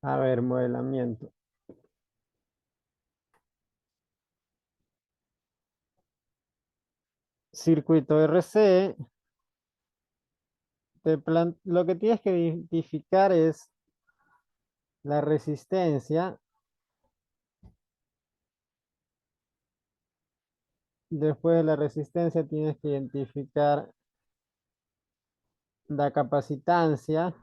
A ver, modelamiento. Circuito RC, lo que tienes que identificar es la resistencia. Después de la resistencia tienes que identificar la capacitancia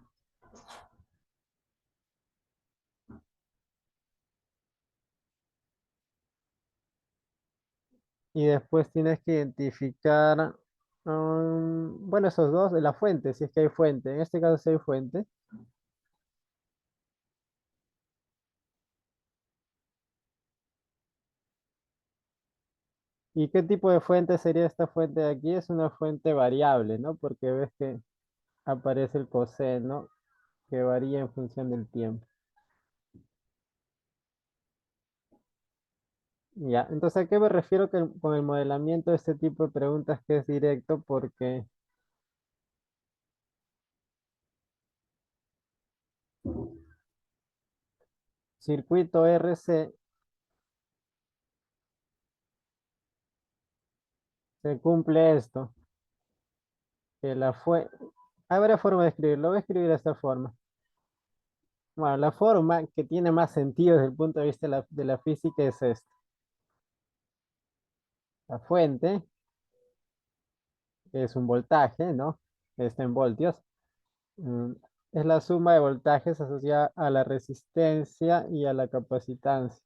y después tienes que identificar, bueno, esos dos, la fuente, si es que hay fuente. En este caso sí hay fuente. ¿Y qué tipo de fuente sería esta fuente de aquí? Es una fuente variable, ¿no? Porque ves que aparece el coseno que varía en función del tiempo. Ya, entonces, ¿a qué me refiero con el modelamiento de este tipo de preguntas que es directo? Porque circuito RC se cumple esto, que la fue... Habrá forma de escribirlo, voy a escribir de esta forma. Bueno, la forma que tiene más sentido desde el punto de vista de la física es esta. La fuente es un voltaje, ¿no? Está en voltios. Mm, Es la suma de voltajes asociada a la resistencia y a la capacitancia.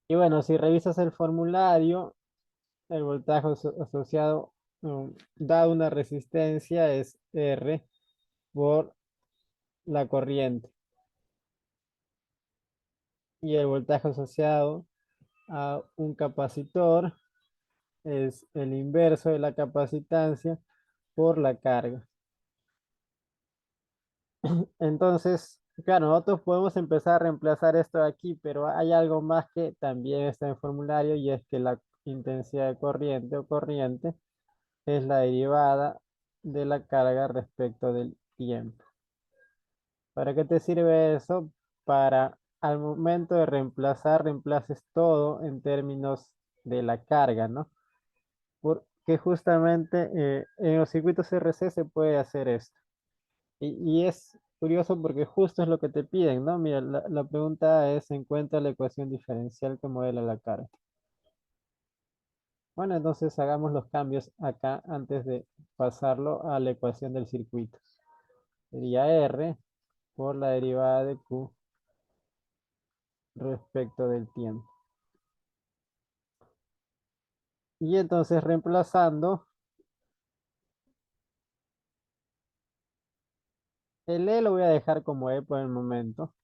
Y bueno, si revisas el formulario, el voltaje asociado, dado una resistencia, es R por la corriente. Y el voltaje asociado a un capacitor es el inverso de la capacitancia por la carga. Entonces, claro, nosotros podemos empezar a reemplazar esto de aquí, pero hay algo más que también está en el formulario y es que la intensidad de corriente o corriente es la derivada de la carga respecto del tiempo. ¿Para qué te sirve eso? Para al momento de reemplazar, reemplaces todo en términos de la carga, ¿no? Porque justamente en los circuitos RC se puede hacer esto. Y es curioso porque justo es lo que te piden, ¿no? Mira, la pregunta es, encuentra la ecuación diferencial que modela la carga. Bueno, entonces hagamos los cambios acá antes de pasarlo a la ecuación del circuito. Sería R por la derivada de Q respecto del tiempo. Y entonces reemplazando, el E lo voy a dejar como E por el momento.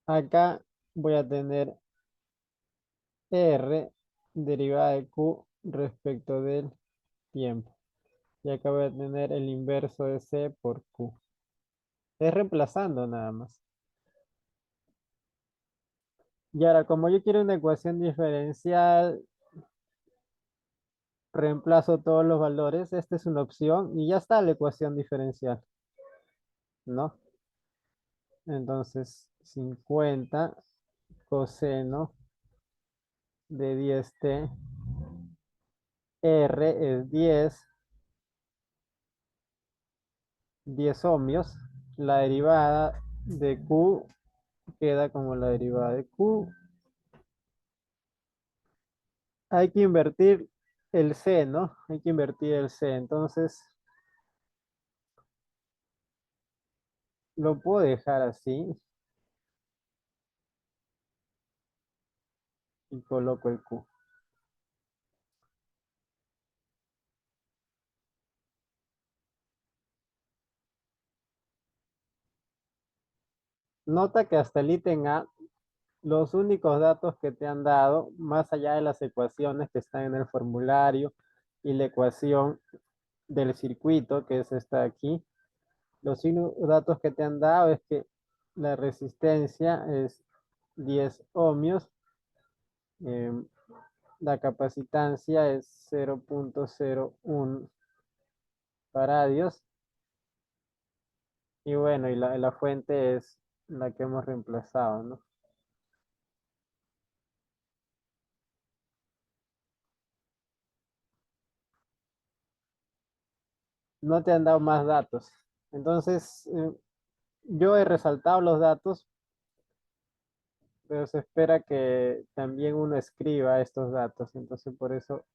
Acá voy a tener R derivada de Q respecto del tiempo. Y acá voy a tener el inverso de C por Q. Es reemplazando nada más. Y ahora, como yo quiero una ecuación diferencial, reemplazo todos los valores. Esta es una opción y ya está la ecuación diferencial, ¿no? Entonces, 50 coseno de 10t, R es 10 ohmios. La derivada de Q queda como la derivada de Q. Hay que invertir el C, ¿no? Hay que invertir el C. Entonces, lo puedo dejar así y coloco el Q. Nota que hasta el ítem A, los únicos datos que te han dado, más allá de las ecuaciones que están en el formulario y la ecuación del circuito, que es esta de aquí, los únicos datos que te han dado es que la resistencia es 10 ohmios, eh, la capacitancia es 0,01 faradios. Y bueno, y la fuente es la que hemos reemplazado, ¿no? No te han dado más datos. Entonces, yo he resaltado los datos, pero se espera que también uno escriba estos datos. Entonces, por eso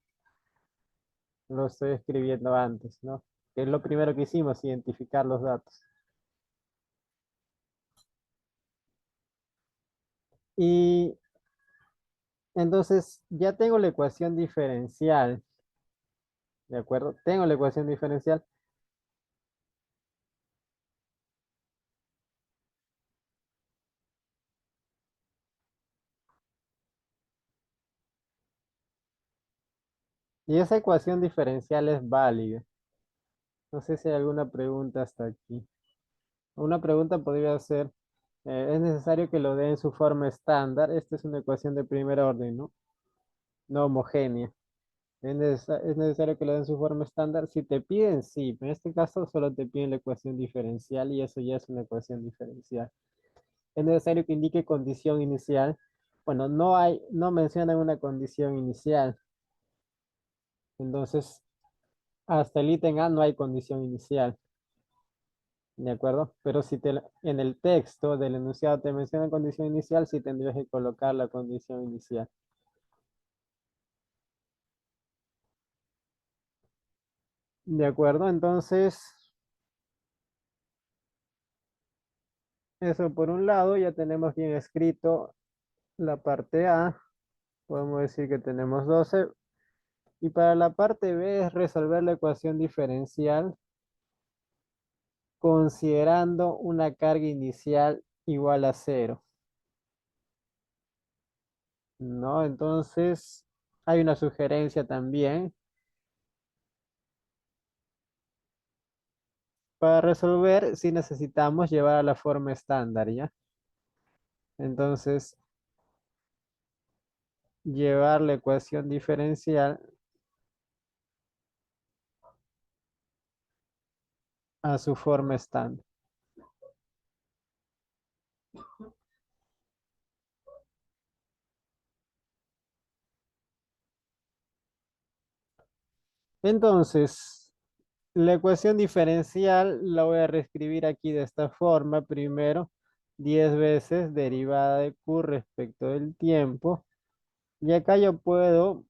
lo estoy escribiendo antes, ¿no? Que es lo primero que hicimos, identificar los datos. Y entonces, ya tengo la ecuación diferencial, ¿de acuerdo? Tengo la ecuación diferencial. Y esa ecuación diferencial es válida. No sé si hay alguna pregunta hasta aquí. Una pregunta podría ser, ¿es necesario que lo dé en su forma estándar? Esta es una ecuación de primer orden, ¿no? No homogénea. ¿Es necesario que lo den en su forma estándar? Si te piden, sí. En este caso solo te piden la ecuación diferencial y eso ya es una ecuación diferencial. ¿Es necesario que indique condición inicial? Bueno, no mencionan una condición inicial. Entonces, hasta el ítem A no hay condición inicial. ¿De acuerdo? Pero si en el texto del enunciado te menciona condición inicial, sí tendrías que colocar la condición inicial. ¿De acuerdo? Entonces, eso por un lado, ya tenemos bien escrito la parte A. Podemos decir que tenemos 12. Y para la parte B es resolver la ecuación diferencial considerando una carga inicial igual a cero. ¿No? Entonces, hay una sugerencia también. Para resolver, si necesitamos llevar a la forma estándar, ¿ya? Entonces, llevar la ecuación diferencial a su forma estándar. Entonces, la ecuación diferencial la voy a reescribir aquí de esta forma. Primero, 10 veces derivada de Q respecto del tiempo. Y acá yo puedo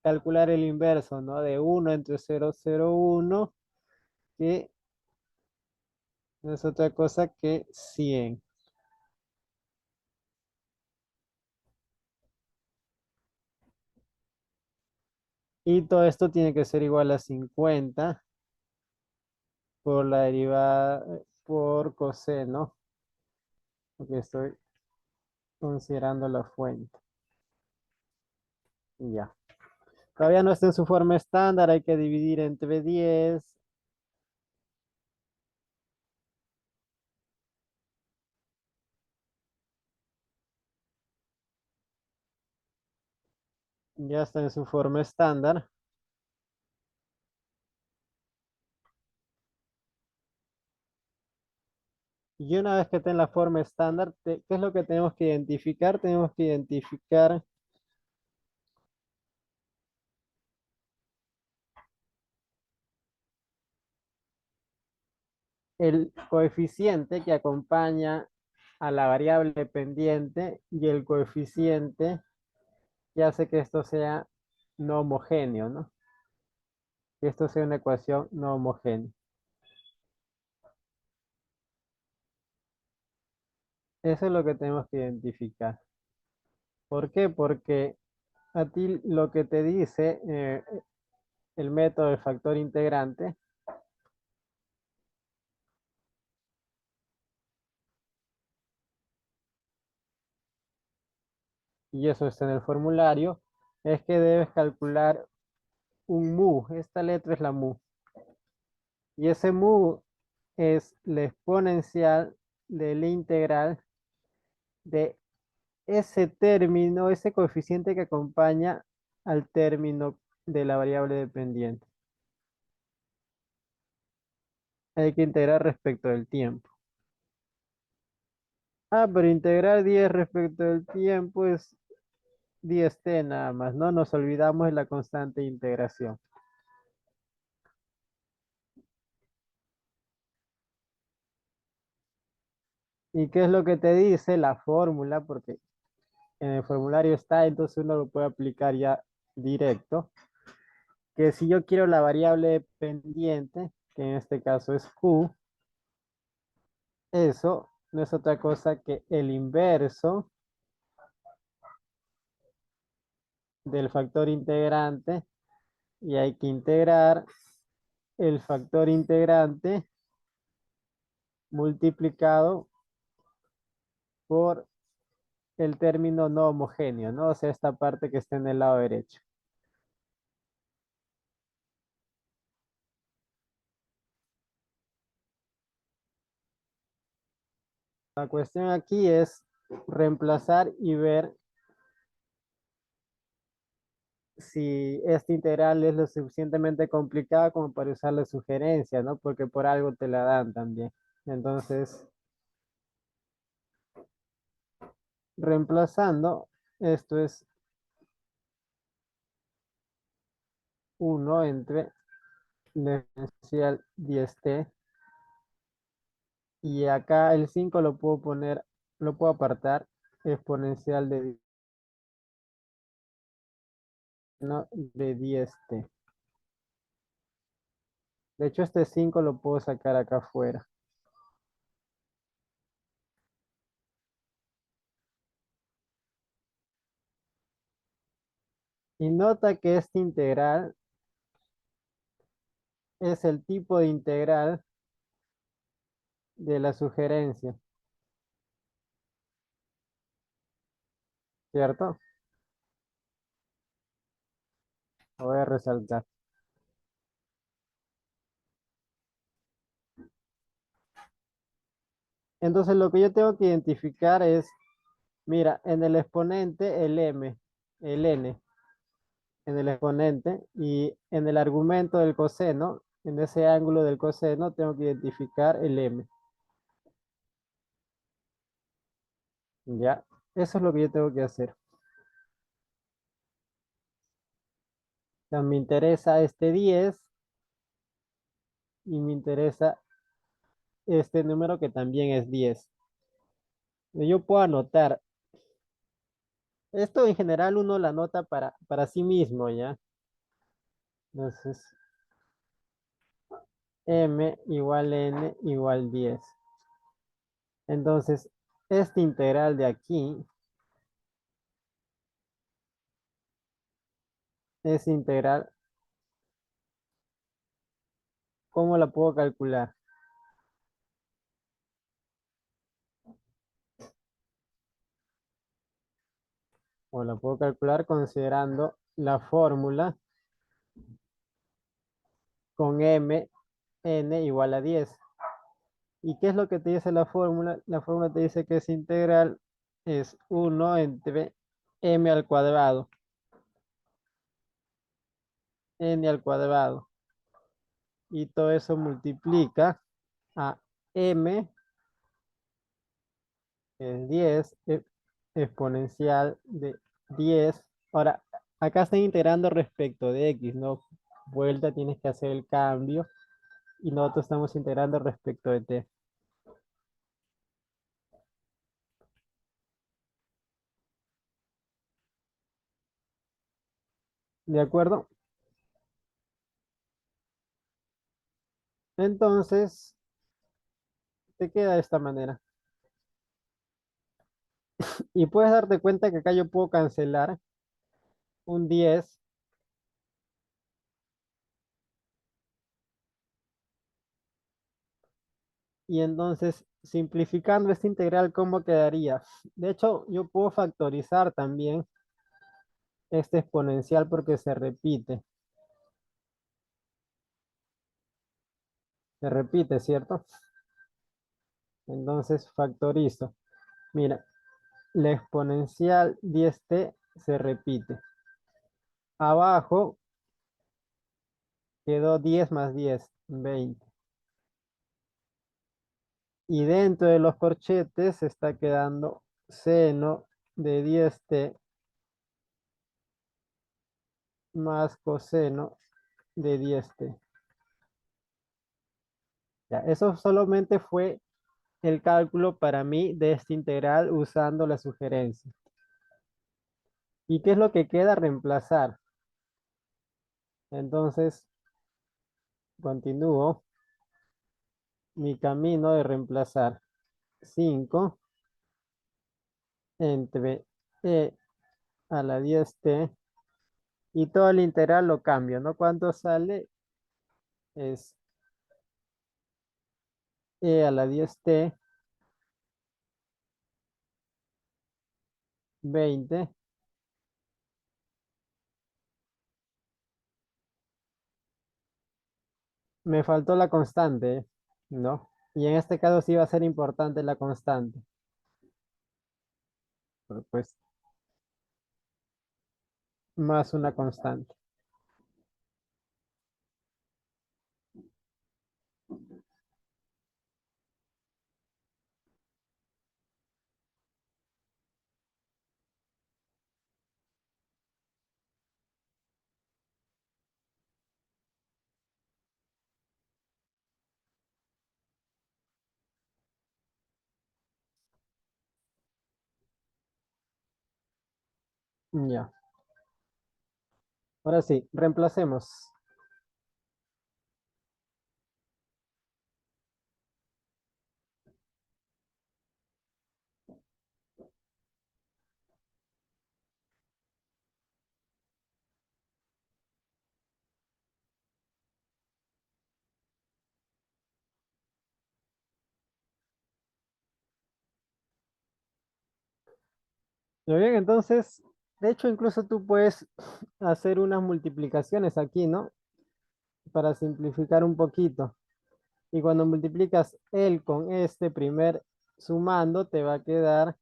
calcular el inverso, ¿no? De 1 entre 0,01, que no es otra cosa que 100. Y todo esto tiene que ser igual a 50 por la derivada por coseno, porque estoy considerando la fuente. Y ya. Todavía no está en su forma estándar, hay que dividir entre 10. Ya está en su forma estándar. Y una vez que esté en la forma estándar, ¿qué es lo que tenemos que identificar? Tenemos que identificar el coeficiente que acompaña a la variable pendiente y el coeficiente que hace que esto sea no homogéneo, ¿no? Que esto sea una ecuación no homogénea. Eso es lo que tenemos que identificar. ¿Por qué? Porque a ti lo que te dice el método del factor integrante, y eso está en el formulario, es que debes calcular un mu. Esta letra es la mu. Y ese mu es la exponencial de la integral de ese término, ese coeficiente que acompaña al término de la variable dependiente. Hay que integrar respecto del tiempo. Ah, pero integrar 10 respecto del tiempo es 10t nada más, ¿no? Nos olvidamos de la constante de integración. ¿Y qué es lo que te dice la fórmula? Porque en el formulario está, entonces uno lo puede aplicar ya directo. Que si yo quiero la variable dependiente, que en este caso es Q, eso no es otra cosa que el inverso del factor integrante y hay que integrar el factor integrante multiplicado por el término no homogéneo, ¿no? O sea, esta parte que está en el lado derecho. La cuestión aquí es reemplazar y ver si esta integral es lo suficientemente complicada como para usar la sugerencia, ¿no? Porque por algo te la dan también. Entonces, reemplazando, esto es 1 entre la exponencial 10t y acá el 5 lo puedo poner, lo puedo apartar, exponencial de, no, de 10t. De hecho, este 5 lo puedo sacar acá afuera. Y nota que este integral es el tipo de integral de la sugerencia, ¿cierto? Lo voy a resaltar. Entonces lo que yo tengo que identificar es, mira, en el exponente el m, el n, en el exponente y en el argumento del coseno, en ese ángulo del coseno tengo que identificar el m. Ya, eso es lo que yo tengo que hacer. O sea, me interesa este 10 y me interesa este número que también es 10. Yo puedo anotar. Esto en general uno la anota para sí mismo, ¿ya? Entonces, m igual n igual 10. Entonces, este integral de aquí es integral. ¿Cómo la puedo calcular? O la puedo calcular considerando la fórmula con m, n igual a 10. ¿Y qué es lo que te dice la fórmula? La fórmula te dice que esa integral es 1 entre m al cuadrado, n al cuadrado. Y todo eso multiplica a m, que es 10, exponencial de 10. Ahora, acá están integrando respecto de x, ¿no? Vuelta, tienes que hacer el cambio. Y nosotros estamos integrando respecto de t. ¿De acuerdo? Entonces, te queda de esta manera. Y puedes darte cuenta que acá yo puedo cancelar un 10 y entonces simplificando esta integral, ¿cómo quedaría? De hecho, yo puedo factorizar también este exponencial porque se repite, ¿cierto? Entonces factorizo. Mira, la exponencial 10t se repite. Abajo quedó 10 más 10, 20. Y dentro de los corchetes está quedando seno de 10t más coseno de 10t. Ya, eso solamente fue el cálculo para mí de esta integral usando la sugerencia. ¿Y qué es lo que queda? Reemplazar. Entonces, continúo mi camino de reemplazar 5 entre e a la 10t y todo el integral lo cambio, ¿no? ¿Cuánto sale? Es e a la 10t 20. Me faltó la constante, ¿no? Y en este caso sí va a ser importante la constante. Pero pues más una constante. Ya. Ahora sí, reemplacemos. Muy bien, entonces, de hecho, incluso tú puedes hacer unas multiplicaciones aquí, ¿no? Para simplificar un poquito. Y cuando multiplicas el con este primer sumando, te va a quedar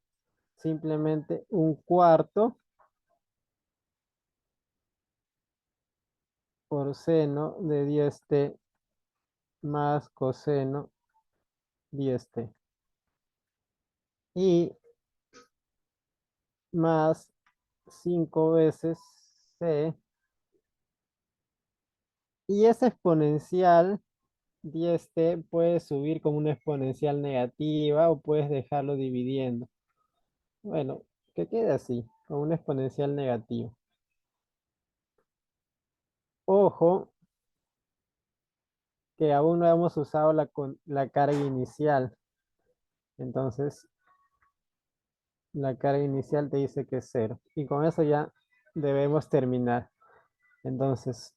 simplemente un cuarto por seno de 10t más coseno 10t. Y más 5 veces c. Y esa exponencial 10t puedes subir como una exponencial negativa o puedes dejarlo dividiendo. Bueno, que quede así, con una exponencial negativa. Ojo, que aún no hemos usado la carga inicial. Entonces, la carga inicial te dice que es cero. Y con eso ya debemos terminar. Entonces,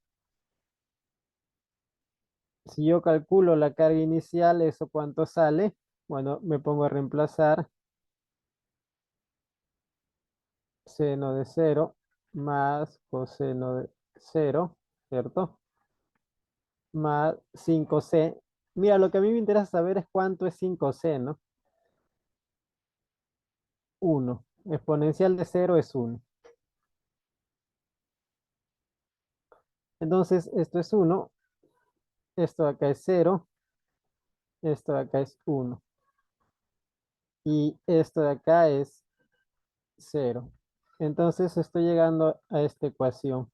si yo calculo la carga inicial, ¿eso cuánto sale? Bueno, me pongo a reemplazar seno de cero más coseno de cero, ¿cierto? Más 5c. Mira, lo que a mí me interesa saber es cuánto es 5c, ¿no? 1. Exponencial de cero es 1. Entonces, esto es 1, esto de acá es cero, esto de acá es 1. Y esto de acá es cero. Entonces, estoy llegando a esta ecuación.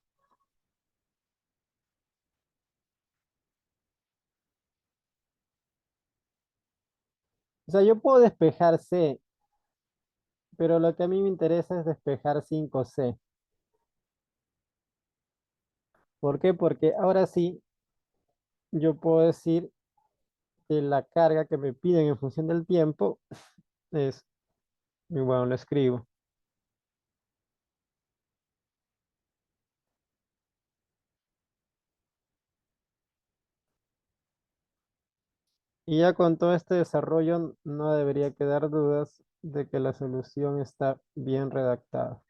O sea, yo puedo despejar c, pero lo que a mí me interesa es despejar 5c. ¿Por qué? Porque ahora sí, yo puedo decir que la carga que me piden en función del tiempo es, y bueno, lo escribo. Y ya con todo este desarrollo no debería quedar dudas de que la solución está bien redactada.